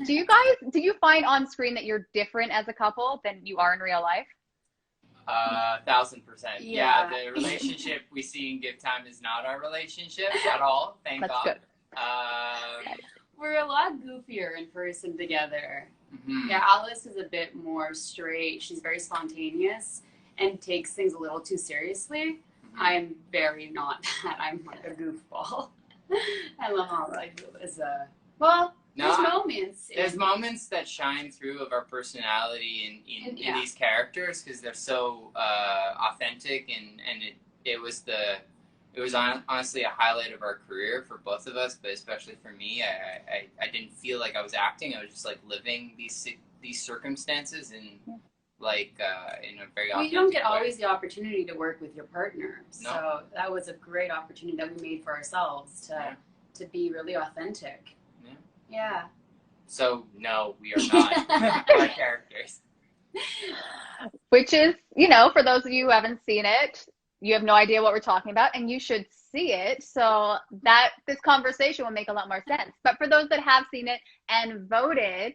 Do you find on screen that you're different as a couple than you are in real life? 1000%. Yeah. Yeah, the relationship we see in Give Time is not our relationship at all. Thank That's God. good. We're a lot goofier in person together. Mhm. Yeah, Alice is a bit more straight. She's very spontaneous and takes things a little too seriously. I'm very not that. I'm like a goofball. I love how like is a well. No, There's moments. There's moments that shine through of our personality in Yeah. these characters because they're so authentic and it was honestly a highlight of our career for both of us, but especially for me. I didn't feel like I was acting. I was just like living these circumstances in like in a very Well, authentic you don't get way. always the opportunity to work with your partner, No. so that was a great opportunity that we made for ourselves to be really authentic. Yeah. Yeah. So no, we are not our characters. Which is, you know, for those of you who haven't seen it, you have no idea what we're talking about, and you should see it so that this conversation will make a lot more sense. But for those that have seen it and voted,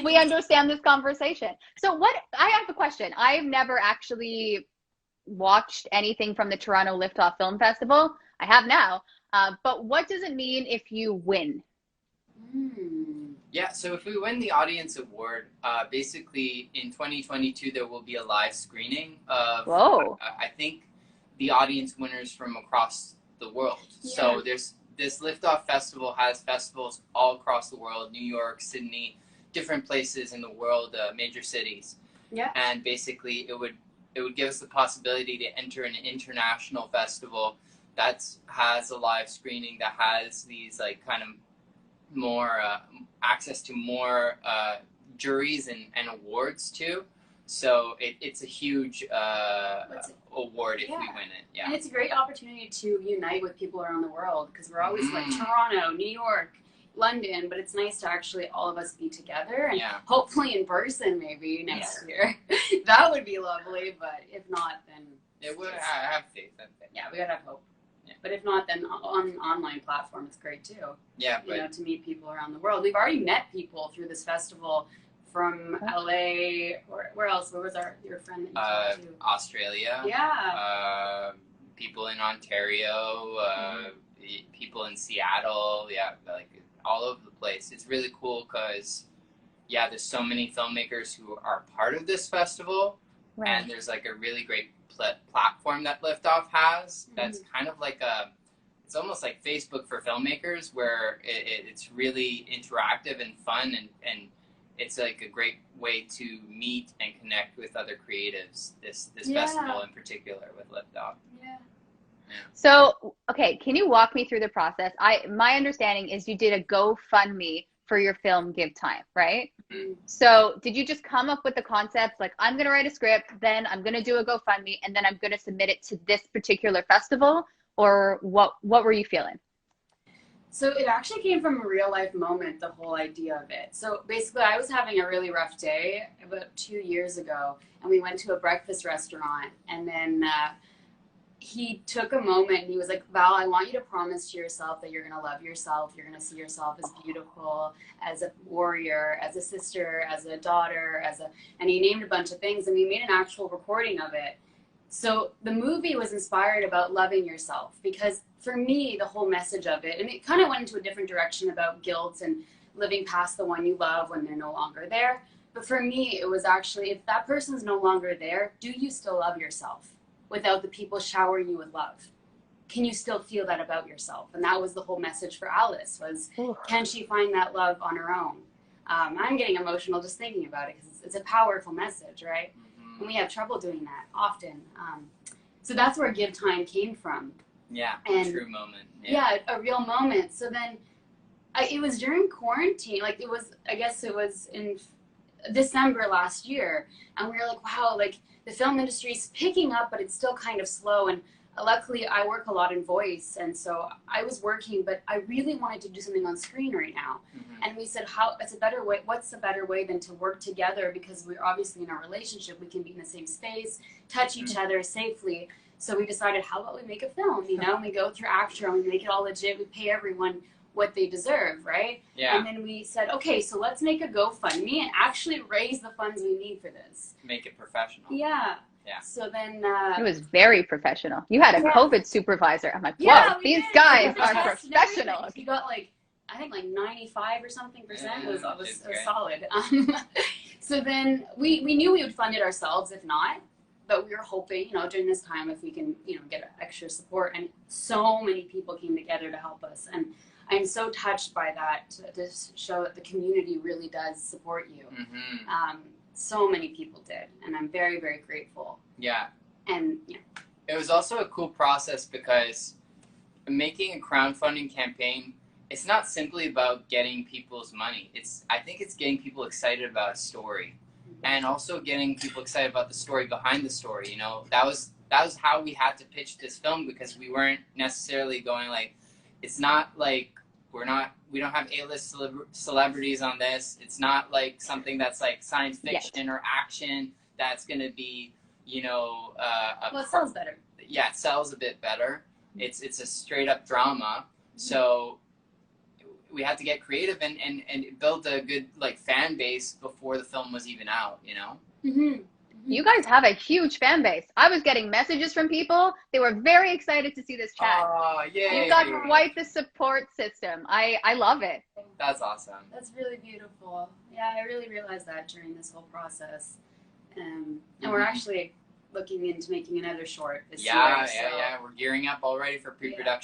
we understand this conversation. So I have a question. I've never actually watched anything from the Toronto Liftoff Film Festival. I have now. But what does it mean if you win? Yeah, so if we win the audience award, basically in 2022 there will be a live screening of I think the audience winners from across the world. Yeah. So this Liftoff Festival has festivals all across the world, New York, Sydney, different places in the world, major cities. Yeah. And basically it would give us the possibility to enter an international festival that has a live screening, that has these like kind of more access to more juries and awards too. So it's a huge award if we win it. Yeah. And it's a great opportunity to unite with people around the world because we're always like Toronto, New York, London, but it's nice to actually all of us be together and hopefully in person maybe next year. That would be lovely, but if not, then it would. I have faith. Yeah, we gotta have hope. But if not, then on an online platform, it's great too. Yeah, you know, to meet people around the world. We've already met people through this festival from LA. Where else? Where was your friend that you talked to? Australia. Yeah. People in Ontario. People in Seattle. Yeah, like all over the place. It's really cool because, there's so many filmmakers who are part of this festival, and there's like a really great platform that Liftoff has that's kind of like it's almost like Facebook for filmmakers where it's really interactive and fun and it's like a great way to meet and connect with other creatives, this festival in particular with Liftoff. Yeah. So, okay, can you walk me through the process? My understanding is you did a GoFundMe for your film Give Time, right? So did you just come up with the concept, like I'm going to write a script, then I'm going to do a GoFundMe, and then I'm going to submit it to this particular festival? Or what were you feeling? So it actually came from a real life moment, the whole idea of it. So basically I was having a really rough day about 2 years ago, and we went to a breakfast restaurant, and then he took a moment and he was like, Val, I want you to promise to yourself that you're going to love yourself. You're going to see yourself as beautiful, as a warrior, as a sister, as a daughter, and he named a bunch of things, and we made an actual recording of it. So the movie was inspired about loving yourself because for me, the whole message of it, and it kind of went into a different direction about guilt and living past the one you love when they're no longer there. But for me, it was actually, if that person's no longer there, do you still love yourself without the people showering you with love? Can you still feel that about yourself? And that was the whole message for Alice was, can she find that love on her own? I'm getting emotional just thinking about it because it's a powerful message, right? And we have trouble doing that often. So that's where Give Time came from. Yeah, and a true moment. Yeah, a real moment. So then it was during quarantine. Like I guess it was in December last year. And we were like, wow, like the film industry is picking up, but it's still kind of slow. And luckily I work a lot in voice. And so I was working, but I really wanted to do something on screen right now. And we said, what's a better way than to work together? Because we're obviously in a relationship, we can be in the same space, touch each other safely. So we decided, how about we make a film, you know, and we go through Actor and we make it all legit. We pay everyone what they deserve, right? Yeah. And then we said, okay, so let's make a GoFundMe and actually raise the funds we need for this. Make it professional. Yeah. Yeah. So then it was very professional. You had a COVID supervisor. I'm like, whoa, yeah, these did. guys We are tested professionals. He got like, I think like 95 or something percent. It was solid. So then we knew we would fund it ourselves if not, but we were hoping, during this time, if we can, get extra support. And so many people came together to help us. And I'm so touched by that, to show that the community really does support you. Mm-hmm. So many people did, and I'm very, very grateful. Yeah. And it was also a cool process because making a crowdfunding campaign, it's not simply about getting people's money. I think it's getting people excited about a story, and also getting people excited about the story behind the story. That was how we had to pitch this film, because we weren't necessarily going like, it's not like we don't have A-list celebrities on this. It's not like something that's like science fiction or action that's going to be, well, it sells better. Yeah, it sells a bit better. It's a straight up drama. So we had to get creative and build a good like fan base before the film was even out, Mm-hmm. You guys have a huge fan base. I was getting messages from people. They were very excited to see this chat. Oh, yay. You've got quite the support system. I love it. That's awesome. That's really beautiful. Yeah, I really realized that during this whole process. And we're actually looking into making another short this year. Yeah. We're gearing up already for pre-production.